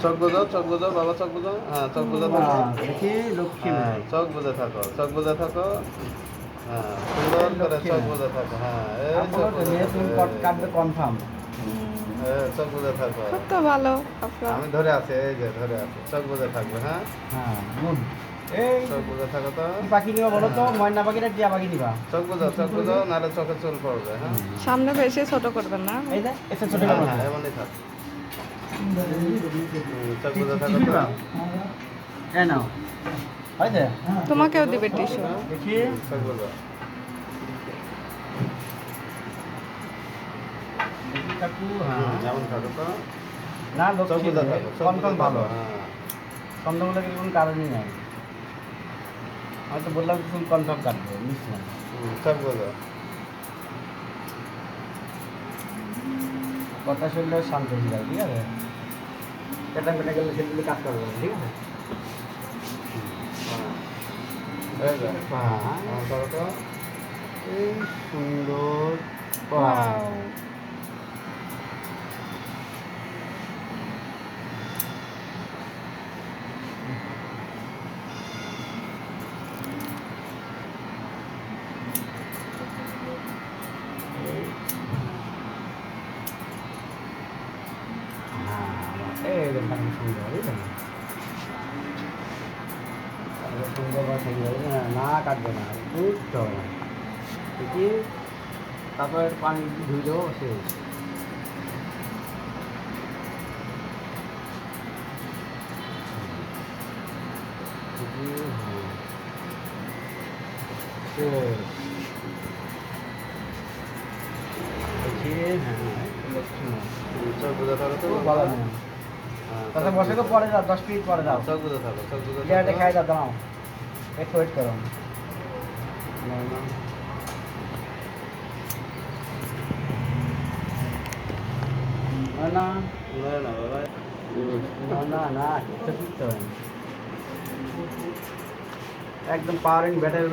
চোখ বুঝো, চোখ বুঝো, বাবা চোখ বুঝো। হ্যাঁ, চোখ বুঝে থাকো। দেখি লক্ষ্মী হ্যাঁ, মেয়ে। চোখ বুঝে থাকো, চোখ বুঝে থাকো। হ্যাঁ, সুন্দর করে লক্ষ্মী চোখ মেয়ে। বুঝে থাকো। হ্যাঁ, এই আমি চোখ বলো তো বুঝে মেয়ে থাকো। তুমি কাটবে কনফার্ম। চোখ বুঝে থাকো। খুব তো ভালো আপনার। আমি ধরে আছি, এই যে ধরে আছি। চোখ বুঝে থাকবে, হ্যাঁ? হ্যাঁ গুড। এই চোখ বুঝে থাকো তো। কি পাখি নিবা বলো তো, ময়না পাখি না টিয়া পাখি নিবা? চোখ বুঝো, নাহলে চোখে চুল পড়বে, হ্যাঁ? সামনে বেশি ছোট করবেন না। এই যে এসে ছোট হ্যাঁ, করো। হ্যাঁ, এমনই থাক। চোখ বুঝে থাকো টিস্যু তো। নিবা? এই নাও। হয়েছে? তোমাকেও দিবে টিস্যু। দেখি। চোখ বুঝো। দেখি কাকু, হ্যাঁ। যেমন থাকো তো। না চোখ লক্ষ্মী বুঝে থাকো, চোখ বুঝে কনফার্ম ভালো। থাকো, হ্যাঁ। সন্দেহগুলো কিন্তু কোনো কারণই নাই। আমি তো বললাম তুমি কনফার্ম কাটবে, বুঝলাম। চোখ বুঝো। কথা শুনলে শান্ত হয়ে যাবে, ঠিক আছে? পেটা পেটা গেলে সেগুলো কাজ করবে না, ঠিক আছে? এই যে, হ্যাঁ। যেমন থাকো তো। এই সুন্দর। Wow. হ্যাঁ, এই দেখেন সুন্দর, বুঝলেন? সুন্দর বা সুন্দর, না কাটবে না, বুঝতে হবে না। দেখি তারপরে পানি ধুয়ে দেবো, শেষ। দেখি, হ্যাঁ। শেষ। দেখি, হ্যাঁ, লক্ষ্মী মেয়ে। চোখ বুঝে থাকো তো। খুব ভালো মেয়ে। হ্যাঁ, তাহলে চোখ বসে তো বুঝে পরে যাও, 10 মিনিট পরে যাও। থাকো। চোখ বুঝে থাকো, চোখ বুঝে প্লেয়ারটা থাকো। খাই দাও, দাঁড়াও। একটু ওয়েট করো। না, না। না না, না, বাবা। না না না, কিচ্ছু করতে হবে না। একদম পাওয়ার ইন ব্যাটারি